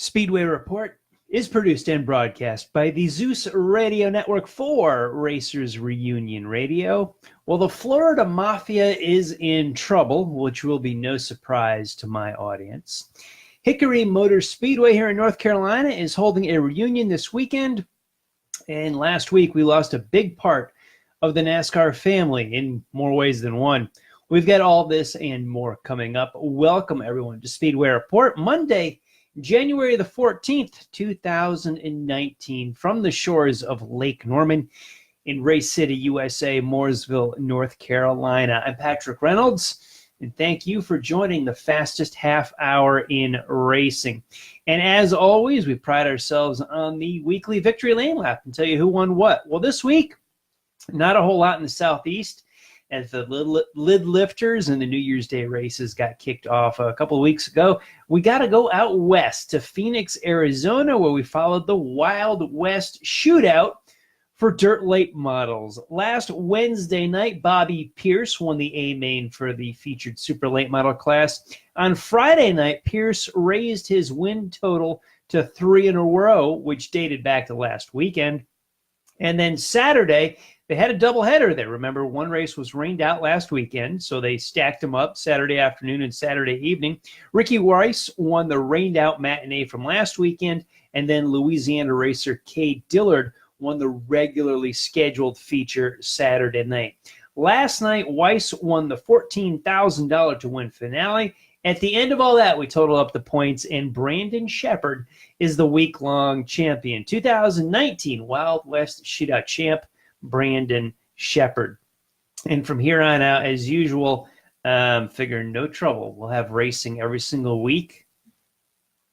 Speedway Report is produced and broadcast by the Zeus Radio Network for Racers Reunion Radio. Well, the Florida Mafia is in trouble, which will be no surprise to my audience. Hickory Motor Speedway here in North Carolina is holding a reunion this weekend. And last week, we lost a big part of the NASCAR family in more ways than one. We've got all this and more coming up. Welcome, everyone, to Speedway Report, Monday, January the 14th, 2019, from the shores of Lake Norman in Race City, USA, Mooresville, North Carolina. I'm Patrick Reynolds, and thank you for joining the fastest half hour in racing. And as always, we pride ourselves on the weekly Victory Lane Lap and tell you who won what. Well, this week, not a whole lot in the Southeast, as the lid lifters and the New Year's Day races got kicked off a couple of weeks ago. We got to go out west to Phoenix, Arizona, where we followed the Wild West Shootout for dirt late models. Last Wednesday night, Bobby Pierce won the A-main for the featured super late model class. On Friday night, Pierce raised his win total to 3 in a row, which dated back to last weekend. And then Saturday, they had a doubleheader there. Remember, one race was rained out last weekend, so they stacked them up Saturday afternoon and Saturday evening. Ricky Weiss won the rained out matinee from last weekend, and then Louisiana racer Cade Dillard won the regularly scheduled feature Saturday night. Last night, Weiss won the $14,000 to win finale. At the end of all that, we total up the points, and Brandon Shepard is the week-long champion. 2019 Wild West Shootout champ, Brandon Shepard. And from here on out, as usual, figure no trouble. We'll have racing every single week.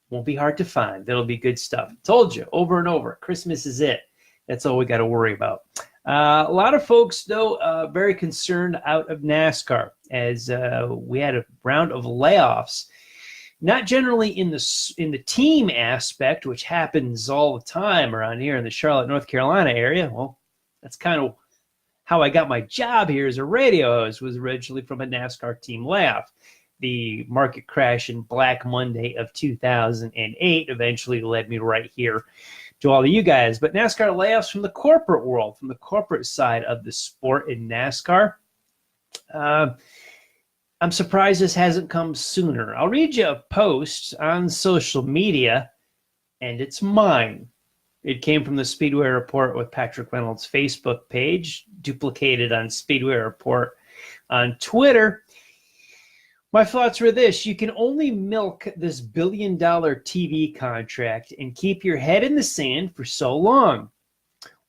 Won't be hard to find. That'll be good stuff. Told you over and over. Christmas is it. That's all we got to worry about. A lot of folks, though, very concerned out of NASCAR as we had a round of layoffs. Not generally in the team aspect, which happens all the time around here in the Charlotte, North Carolina area. Well, that's kind of how I got my job here as a radio host, was originally from a NASCAR team layoff. The market crash in Black Monday of 2008 eventually led me right here to all of you guys. But NASCAR layoffs from the corporate world, from the corporate side of the sport in NASCAR. I'm surprised this hasn't come sooner. I'll read you a post on social media, and it's mine. It came from the Speedway Report with Patrick Reynolds' Facebook page, duplicated on Speedway Report on Twitter. My thoughts were this: you can only milk this billion-dollar TV contract and keep your head in the sand for so long.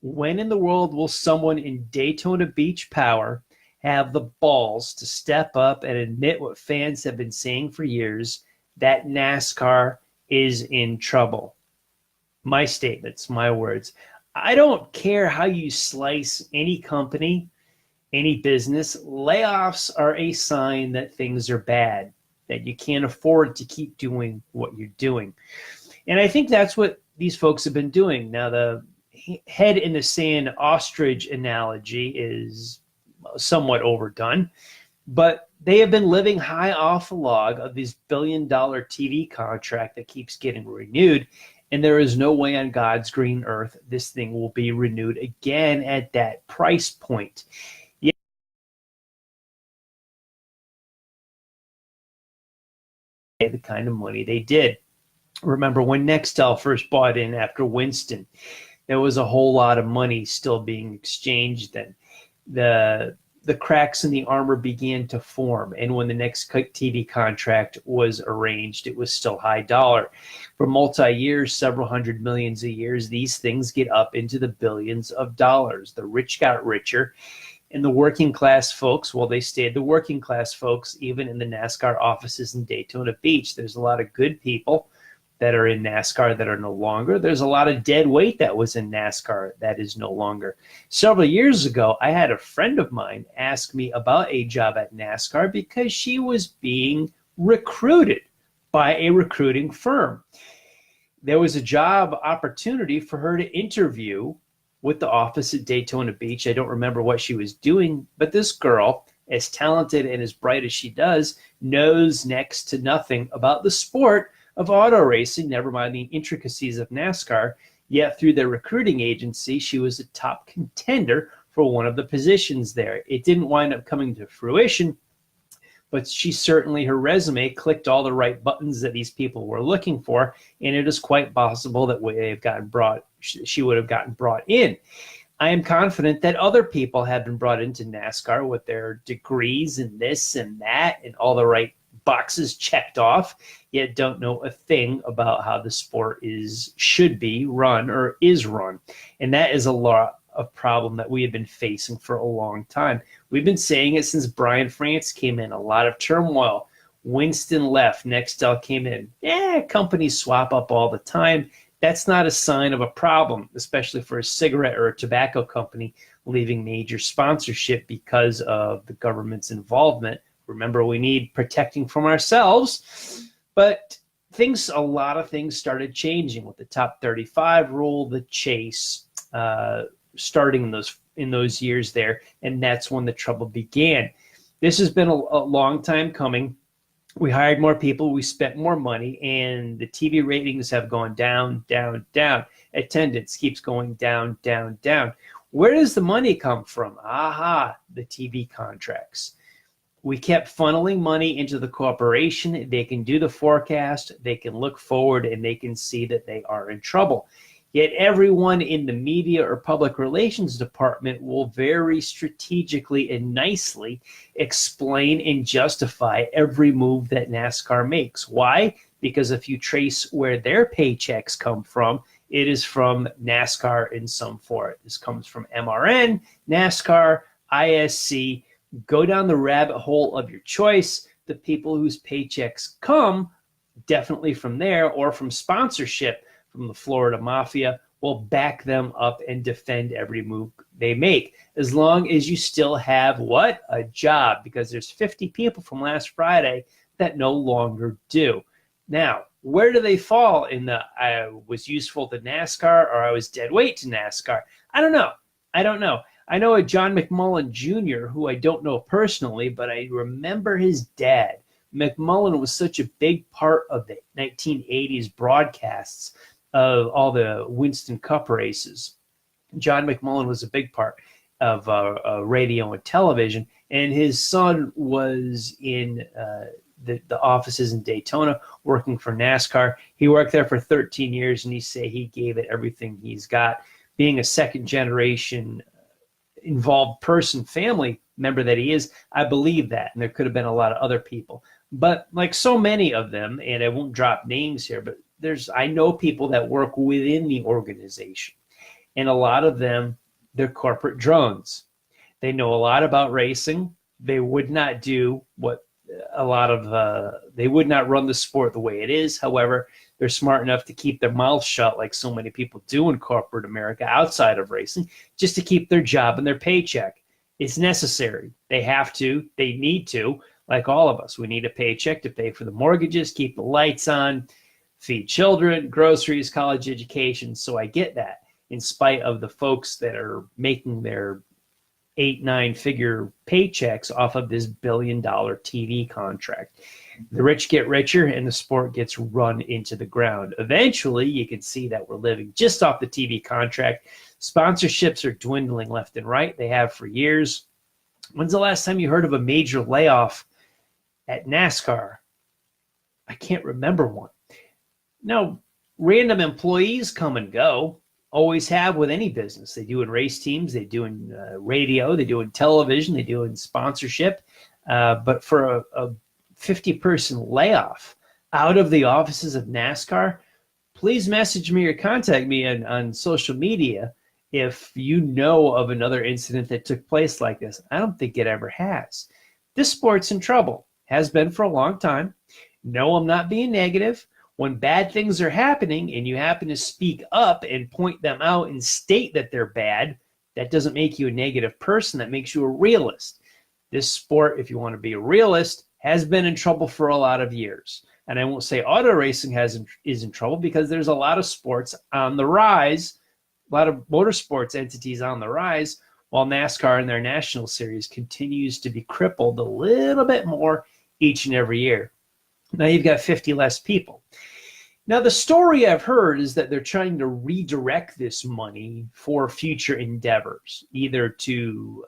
When in the world will someone in Daytona Beach power have the balls to step up and admit what fans have been saying for years, that NASCAR is in trouble? My statements, my words. I don't care how you slice any company, any business. Layoffs are a sign that things are bad, that you can't afford to keep doing what you're doing. And I think that's what these folks have been doing. Now, the head in the sand ostrich analogy is somewhat overdone, but they have been living high off the log of this billion-dollar TV contract that keeps getting renewed, and there is no way on God's green earth this thing will be renewed again at that price point. Yeah, the kind of money they did. Remember when Nextel first bought in after Winston, there was a whole lot of money still being exchanged then. The cracks in the armor began to form, and when the next TV contract was arranged, it was still high dollar. For multi-years, several hundred millions of years, these things get up into the billions of dollars. The rich got richer, and the working class folks, well, they stayed the working class folks, even in the NASCAR offices in Daytona Beach. There's a lot of good people that are in NASCAR that are no longer. There's a lot of dead weight that was in NASCAR that is no longer. Several years ago, I had a friend of mine ask me about a job at NASCAR because she was being recruited by a recruiting firm. There was a job opportunity for her to interview with the office at Daytona Beach. I don't remember what she was doing, but this girl, as talented and as bright as she does, knows next to nothing about the sport of auto racing, never mind the intricacies of NASCAR. Yet through their recruiting agency, she was a top contender for one of the positions there. It didn't wind up coming to fruition, but her resume clicked all the right buttons that these people were looking for, and it is quite possible that she would have gotten brought in. I am confident that other people have been brought into NASCAR with their degrees in this and that and all the right boxes checked off, yet don't know a thing about how the sport should be run or is run. And that is a lot of problem that we have been facing for a long time. We've been saying it since Brian France came in. A lot of turmoil. Winston left. Nextel came in. Companies swap up all the time. That's not a sign of a problem, especially for a cigarette or a tobacco company leaving major sponsorship because of the government's involvement. Remember, we need protecting from ourselves. But a lot of things started changing with the top 35 rule, the chase, starting in those years there, and that's when the trouble began. This has been a long time coming. We hired more people, we spent more money, and the TV ratings have gone down, down, down. Attendance keeps going down, down, down. Where does the money come from? The TV contracts. We kept funneling money into the corporation. They can do the forecast, they can look forward, and they can see that they are in trouble. Yet everyone in the media or public relations department will very strategically and nicely explain and justify every move that NASCAR makes. Why? Because if you trace where their paychecks come from, it is from NASCAR in some form. This comes from MRN, NASCAR, ISC. Go down the rabbit hole of your choice. The people whose paychecks come definitely from there or from sponsorship from the Florida Mafia will back them up and defend every move they make, as long as you still have a job, because there's 50 people from last Friday that no longer do. Now, where do they fall in the I was useful to NASCAR or I was dead weight to NASCAR? I don't know. I know a John McMullen Jr., who I don't know personally, but I remember his dad. McMullen was such a big part of the 1980s broadcasts of all the Winston Cup races. John McMullen was a big part of radio and television, and his son was in the offices in Daytona working for NASCAR. He worked there for 13 years, and he gave it everything he's got. Being a second-generation involved family member that he is, I believe that, and there could have been a lot of other people. But like so many of them, and I won't drop names here, but I know people that work within the organization, and a lot of them, they're corporate drones. They know a lot about racing. They would not do they would not run the sport the way it is. However, they're smart enough to keep their mouths shut, like so many people do in corporate America outside of racing, just to keep their job and their paycheck. It's necessary. They have to. They need to. Like all of us, we need a paycheck to pay for the mortgages, keep the lights on, feed children, groceries, college education. So I get that, in spite of the folks that are making their 8-9 figure paychecks off of this $1 billion TV contract. The rich get richer and the sport gets run into the ground. Eventually, you can see that we're living just off the TV contract. Sponsorships are dwindling left and right. They have for years. When's the last time you heard of a major layoff at NASCAR? I can't remember one. Now, random employees come and go, always have with any business. They do in race teams, they do in radio, they do in television, they do in sponsorship. But for a 50-person layoff out of the offices of NASCAR, please message me or contact me on social media if you know of another incident that took place like this. I don't think it ever has. This sport's in trouble, has been for a long time. No, I'm not being negative. When bad things are happening and you happen to speak up and point them out and state that they're bad, that doesn't make you a negative person. That makes you a realist. This sport, if you want to be a realist, has been in trouble for a lot of years. And I won't say auto racing is in trouble, because there's a lot of sports on the rise, a lot of motorsports entities on the rise, while NASCAR and their national series continues to be crippled a little bit more each and every year. Now you've got 50 less people. Now, the story I've heard is that they're trying to redirect this money for future endeavors, either to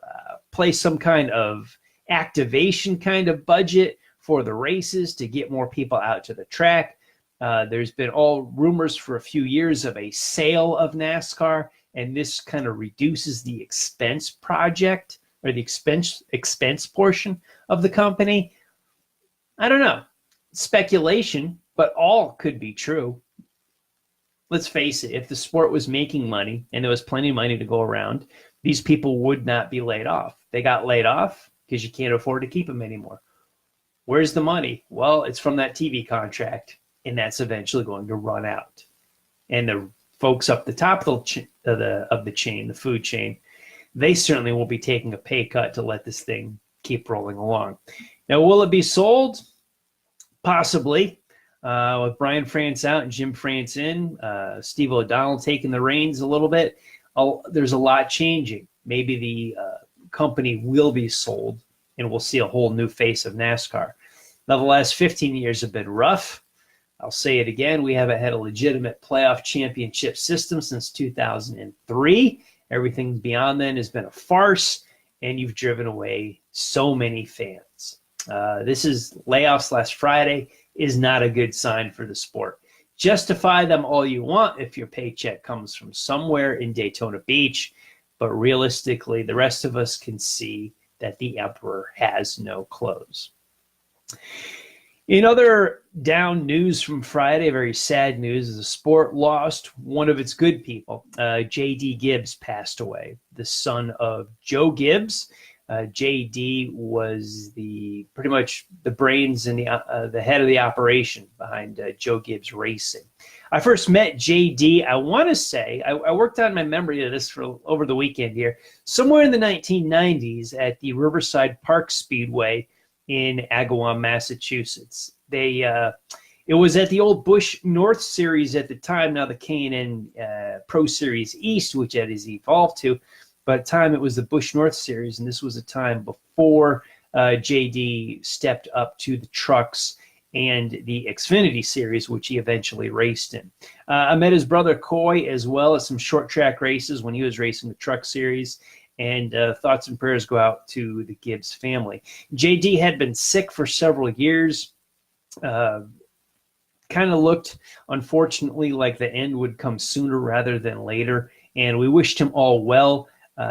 place some kind of activation kind of budget for the races to get more people out to the track. There's been all rumors for a few years of a sale of NASCAR, and this kind of reduces the expense project or the expense portion of the company. I don't know. Speculation, but all could be true. Let's face it, if the sport was making money and there was plenty of money to go around, these people would not be laid off. They got laid off because you can't afford to keep them anymore. Where's the money? Well, it's from that TV contract, and that's eventually going to run out. And the folks up the top of the chain, the food chain, they certainly will be taking a pay cut to let this thing keep rolling along. Now, will it be sold? Possibly. With Brian France out and Jim France in, Steve O'Donnell taking the reins a little bit, there's a lot changing. Maybe the company will be sold, and we'll see a whole new face of NASCAR. Now, the last 15 years have been rough. I'll say it again. We haven't had a legitimate playoff championship system since 2003. Everything beyond then has been a farce, and you've driven away so many fans. This is layoffs last Friday is not a good sign for the sport. Justify them all you want if your paycheck comes from somewhere in Daytona Beach, but realistically, the rest of us can see that the emperor has no clothes. In other down news from Friday, very sad news, the sport lost one of its good people. J.D. Gibbs passed away, the son of Joe Gibbs. J.D. was pretty much the brains and the head of the operation behind Joe Gibbs Racing. I first met J.D., I want to say, I worked on my memory of this for over the weekend here, somewhere in the 1990s at the Riverside Park Speedway in Agawam, Massachusetts. It was at the old Busch North Series at the time, now the K&N Pro Series East, which it has evolved to. But at the time, it was the Busch North Series, and this was a time before JD stepped up to the trucks and the Xfinity Series, which he eventually raced in. I met his brother Coy as well at some short track races when he was racing the Truck Series, and thoughts and prayers go out to the Gibbs family. JD had been sick for several years. Kind of looked, unfortunately, like the end would come sooner rather than later, and we wished him all well.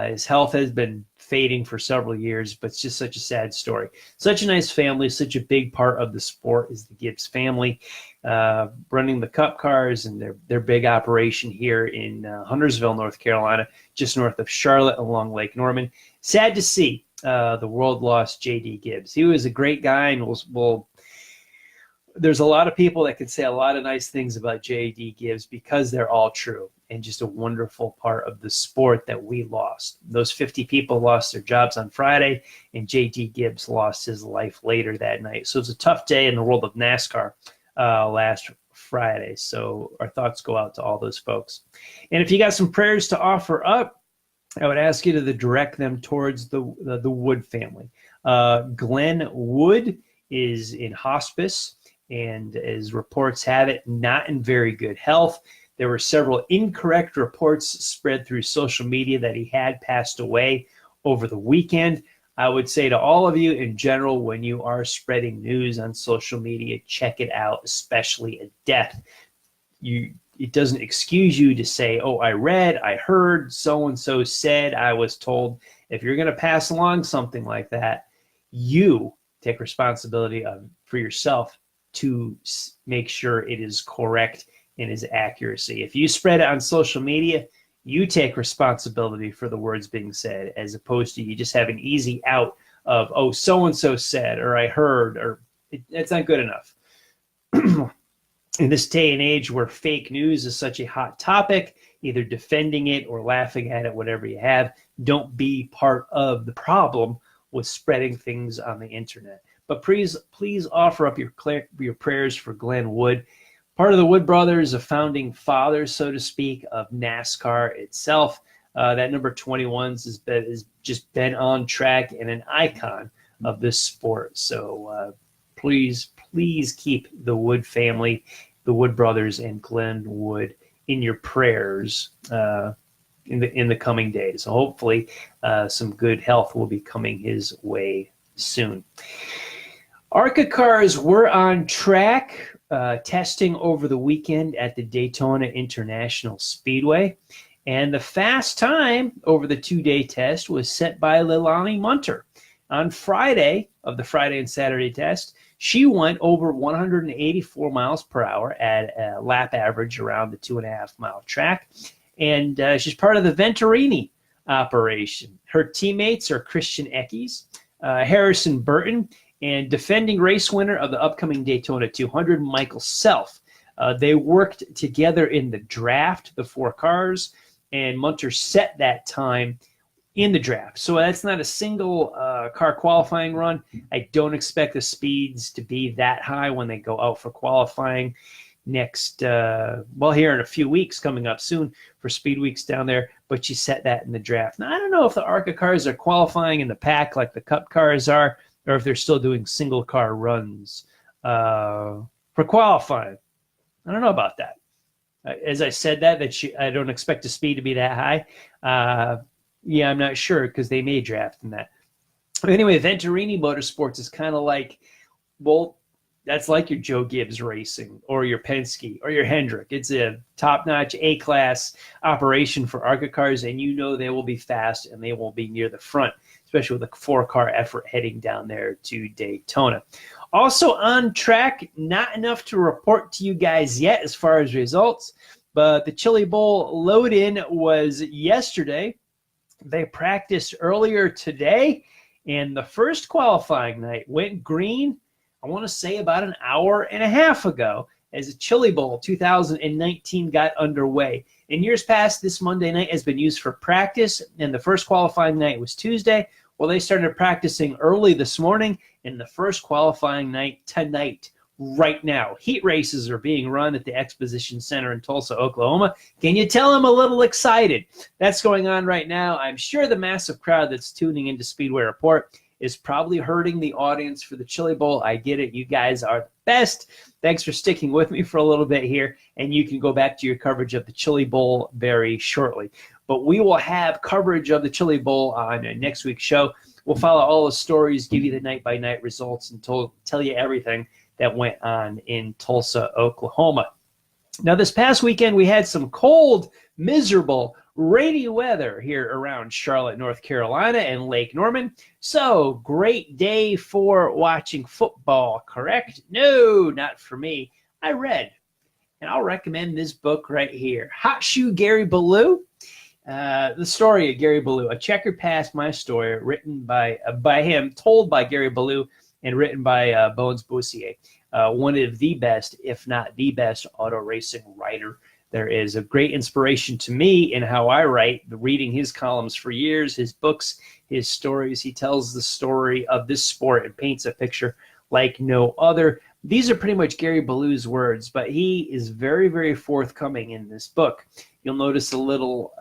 His health has been fading for several years, but it's just such a sad story. Such a nice family, such a big part of the sport is the Gibbs family, running the Cup cars and their big operation here in Huntersville, North Carolina, just north of Charlotte along Lake Norman. Sad to see the world lost J.D. Gibbs. He was a great guy, and there's a lot of people that can say a lot of nice things about J.D. Gibbs because they're all true, and just a wonderful part of the sport that we lost. Those 50 people lost their jobs on Friday, and J.D. Gibbs lost his life later that night. So it was a tough day in the world of NASCAR last Friday. So our thoughts go out to all those folks. And if you got some prayers to offer up, I would ask you to direct them towards the Wood family. Glenn Wood is in hospice, and as reports have it, not in very good health. There were several incorrect reports spread through social media that he had passed away over the weekend. I would say to all of you in general, when you are spreading news on social media, check it out, especially a death. It doesn't excuse you to say, oh, I read, I heard, so-and-so said, I was told. If you're going to pass along something like that, you take responsibility for yourself to make sure it is correct in his accuracy. If you spread it on social media, you take responsibility for the words being said, as opposed to you just have an easy out of, oh, so-and-so said, or I heard, or it's not good enough. In this day and age where fake news is such a hot topic, either defending it or laughing at it, whatever you have, don't be part of the problem with spreading things on the internet. But please offer up your prayers for Glenn Wood. Part of the Wood brothers, a founding father, so to speak, of NASCAR itself. That number 21 has just been on track and an icon of this sport. So please keep the Wood family, the Wood brothers and Glenn Wood in your prayers in the coming days. So hopefully some good health will be coming his way soon. ARCA cars were on track testing over the weekend at the Daytona International Speedway. And the fast time over the 2-day test was set by Leilani Munter. On Friday, of the Friday and Saturday test, she went over 184 miles per hour at a lap average around the 2.5-mile track. And she's part of the Venturini operation. Her teammates are Christian Eckes, Harrison Burton, and defending race winner of the upcoming Daytona 200, Michael Self. They worked together in the draft, the 4 cars, and Munter set that time in the draft. So that's not a single car qualifying run. I don't expect the speeds to be that high when they go out for qualifying next, here in a few weeks, coming up soon for Speed Weeks down there, but she set that in the draft. Now, I don't know if the ARCA cars are qualifying in the pack like the Cup cars are, or if they're still doing single car runs for qualifying. I don't know about that. As I said that I don't expect the speed to be that high. I'm not sure because they may draft in that. But anyway, Venturini Motorsports is kind of like, well, that's like your Joe Gibbs Racing or your Penske or your Hendrick. It's a top-notch A-class operation for ARCA cars, and you know they will be fast and they will be near the front, especially with a 4-car effort heading down there to Daytona. Also on track, not enough to report to you guys yet as far as results, but the Chili Bowl load-in was yesterday. They practiced earlier today, and the first qualifying night went green, I want to say about an hour and a half ago, as the Chili Bowl 2019 got underway. In years past, this Monday night has been used for practice, and the first qualifying night was Tuesday. Well, they started practicing early this morning, and the first qualifying night tonight, right now. Heat races are being run at the Exposition Center in Tulsa, Oklahoma. Can you tell I'm a little excited? That's going on right now. I'm sure the massive crowd that's tuning into Speedway Report is probably hurting the audience for the Chili Bowl. I get it. You guys are the best. Thanks for sticking with me for a little bit here, and you can go back to your coverage of the Chili Bowl very shortly. But we will have coverage of the Chili Bowl on next week's show. We'll follow all the stories, give you the night-by-night results, and tell you everything that went on in Tulsa, Oklahoma. Now, this past weekend, we had some cold, miserable, rainy weather here around Charlotte, North Carolina, and Lake Norman. So, great day for watching football, correct? No, not for me. I read, and I'll recommend this book right here. Hot Shoe Gary Ballou. The story of Gary Ballou, A Checkered Past, My Story, written by him, told by Gary Ballou, and written by Bones Boussier, one of the best, if not the best, auto racing writer there is. A great inspiration to me in how I write, reading his columns for years, his books, his stories. He tells the story of this sport and paints a picture like no other. These are pretty much Gary Ballou's words, but he is very, very forthcoming in this book. You'll notice a little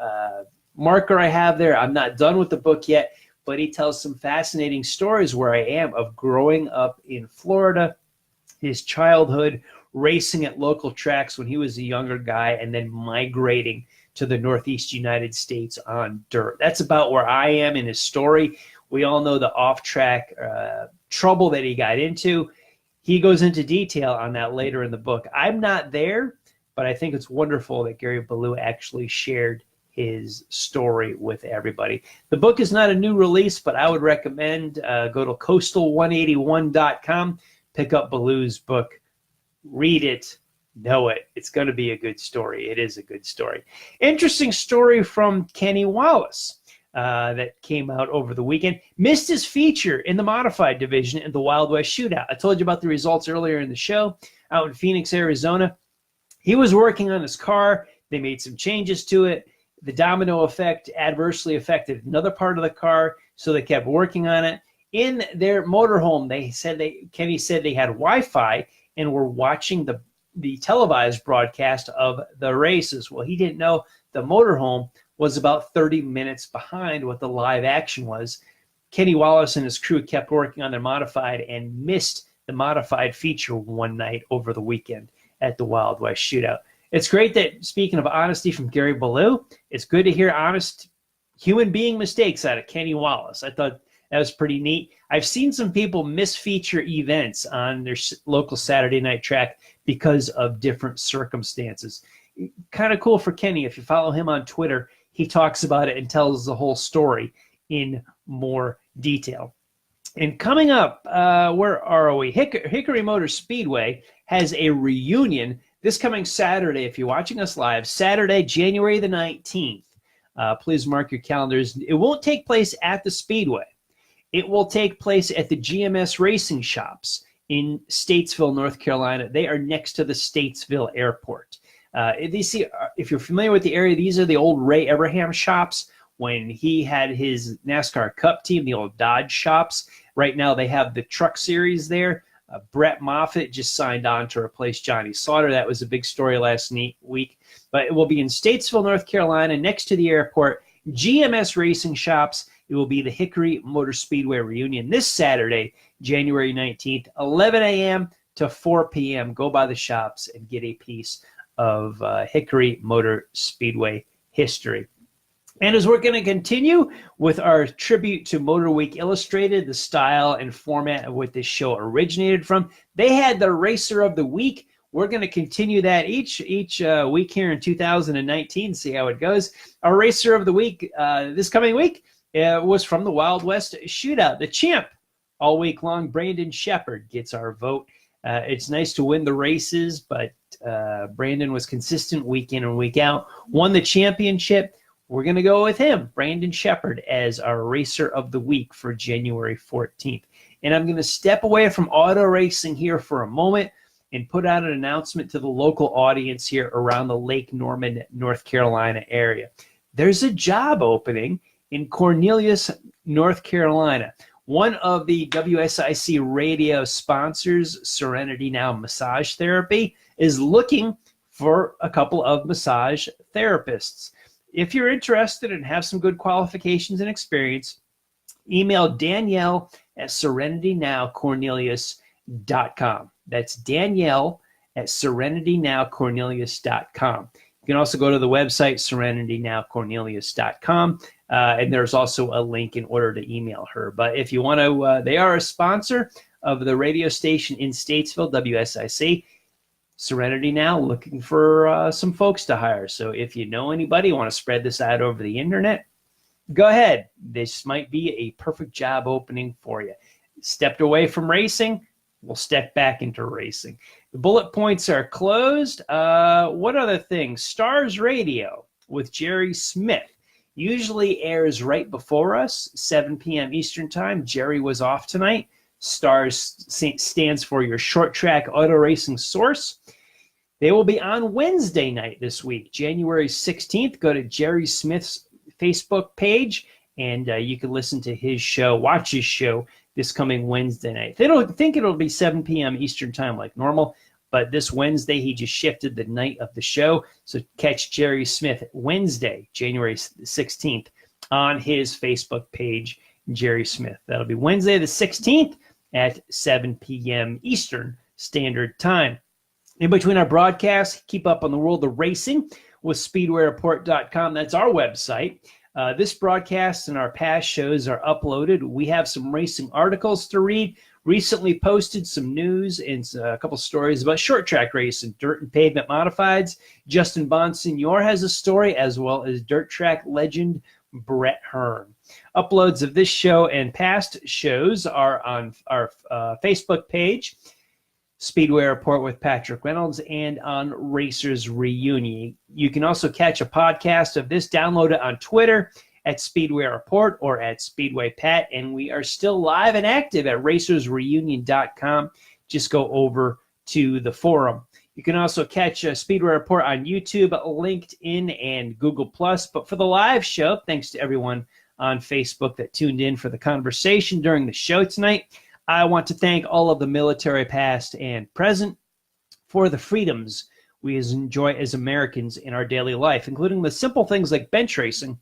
marker I have there. I'm not done with the book yet, but he tells some fascinating stories where I am of growing up in Florida, his childhood, racing at local tracks when he was a younger guy, and then migrating to the Northeast United States on dirt. That's about where I am in his story. We all know the off-track trouble that he got into. He goes into detail on that later in the book. I'm not there, but I think it's wonderful that Gary Ballou actually shared his story with everybody. The book is not a new release, but I would recommend go to coastal181.com, pick up Ballou's book, read it, know it. It's going to be a good story. It is a good story. Interesting story from Kenny Wallace that came out over the weekend. Missed his feature in the modified division in the Wild West Shootout. I told you about the results earlier in the show out in Phoenix, Arizona. He was working on his car. They made some changes to it. The domino effect adversely affected another part of the car, so they kept working on it. In their motorhome, Kenny said they had Wi-Fi and were watching the televised broadcast of the races. Well, he didn't know the motorhome was about 30 minutes behind what the live action was. Kenny Wallace and his crew kept working on their modified and missed the modified feature one night over the weekend. at the Wild West Shootout. It's great that, speaking of honesty from Gary Ballou, it's good to hear honest human being mistakes out of Kenny Wallace. I thought that was pretty neat. I've seen some people misfeature events on their local Saturday night track because of different circumstances. Kind of cool for Kenny. If you follow him on Twitter, he talks about it and tells the whole story in more detail. And coming up, where are we? Hickory Motor Speedway has a reunion this coming Saturday. If you're watching us live, Saturday, January the 19th. Please mark your calendars. It won't take place at the Speedway. It will take place at the GMS Racing Shops in Statesville, North Carolina. They are next to the Statesville Airport. If you're familiar with the area, these are the old Ray Abraham shops when he had his NASCAR Cup team, the old Dodge shops. Right now they have the Truck Series there. Brett Moffitt just signed on to replace Johnny Slaughter. That was a big story last week. But it will be in Statesville, North Carolina, next to the airport. GMS Racing Shops. It will be the Hickory Motor Speedway reunion this Saturday, January 19th, 11 a.m. to 4 p.m. Go by the shops and get a piece of Hickory Motor Speedway history. And as we're going to continue with our tribute to Motor Week Illustrated, the style and format of what this show originated from, they had the Racer of the Week. We're going to continue that each week here in 2019, see how it goes. Our Racer of the Week this coming week was from the Wild West Shootout. The champ all week long, Brandon Shepard, gets our vote. It's nice to win the races, but Brandon was consistent week in and week out, won the championship. We're going to go with him, Brandon Shepard, as our Racer of the Week for January 14th. And I'm going to step away from auto racing here for a moment and put out an announcement to the local audience here around the Lake Norman, North Carolina area. There's a job opening in Cornelius, North Carolina. One of the WSIC radio sponsors, Serenity Now Massage Therapy, is looking for a couple of massage therapists. If you're interested and have some good qualifications and experience, email Danielle at serenitynowcornelius.com. That's Danielle at serenitynowcornelius.com. You can also go to the website, serenitynowcornelius.com, and there's also a link in order to email her. But if you want to, they are a sponsor of the radio station in Statesville, WSIC. Serenity Now looking for some folks to hire. So if you know anybody, want to spread this out over the internet, go ahead. This might be a perfect job opening for you. Stepped away from racing, we'll step back into racing. The bullet points are closed. What other things? Stars Radio with Jerry Smith usually airs right before us, 7 p.m. Eastern Time. Jerry was off tonight. STARS stands for your short track auto racing source. They will be on Wednesday night this week, January 16th. Go to Jerry Smith's Facebook page, and you can listen to his show, watch his show this coming Wednesday night. They don't think it'll be 7 p.m. Eastern Time like normal, but this Wednesday he just shifted the night of the show. So catch Jerry Smith Wednesday, January 16th, on his Facebook page, Jerry Smith. That'll be Wednesday the 16th. At 7 p.m. Eastern Standard Time. In between our broadcasts, keep up on the world of racing with SpeedwayReport.com. That's our website. This broadcast and our past shows are uploaded. We have some racing articles to read. Recently posted some news and a couple stories about short track racing, dirt and pavement modifieds. Justin Bonsignor has a story, as well as dirt track legend Brett Hearn. Uploads of this show and past shows are on our Facebook page, Speedway Report with Patrick Reynolds, and on Racers Reunion. You can also catch a podcast of this, download it on Twitter at Speedway Report or at Speedway Pat, and we are still live and active at racersreunion.com. Just go over to the forum. You can also catch a Speedway Report on YouTube, LinkedIn, and Google+. But for the live show, thanks to everyone on Facebook that tuned in for the conversation during the show tonight, I want to thank all of the military past and present for the freedoms we enjoy as Americans in our daily life, including the simple things like bench racing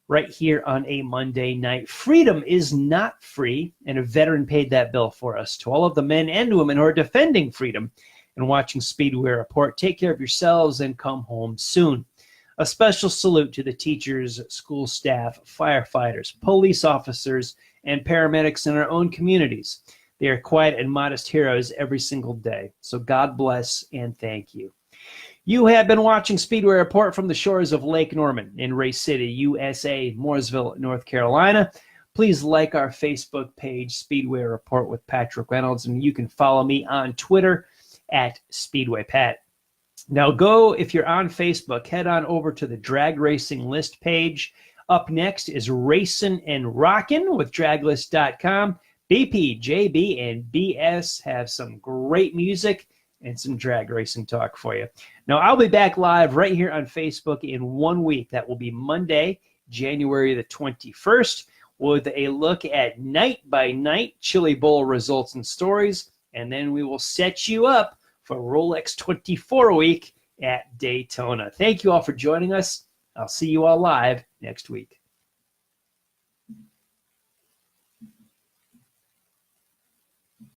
right here on a Monday night. Freedom is not free, and a veteran paid that bill for us. To all of the men and women who are defending freedom, and watching Speedway Report. Take care of yourselves and come home soon. A special salute to the teachers, school staff, firefighters, police officers, and paramedics in our own communities. They are quiet and modest heroes every single day. So God bless and thank you. You have been watching Speedway Report from the shores of Lake Norman in Race City, USA, Mooresville, North Carolina. Please like our Facebook page, Speedway Report with Patrick Reynolds, and you can follow me on Twitter at SpeedwayPat. Now if you're on Facebook, head on over to the Drag Racing List page. Up next is Racin' and Rockin' with draglist.com. BP, JB, and BS have some great music and some drag racing talk for you. Now, I'll be back live right here on Facebook in 1 week. That will be Monday, January the 21st, with a look at night-by-night Chili Bowl results and stories, and then we will set you up for Rolex 24 week at Daytona. Thank you all for joining us. I'll see you all live next week.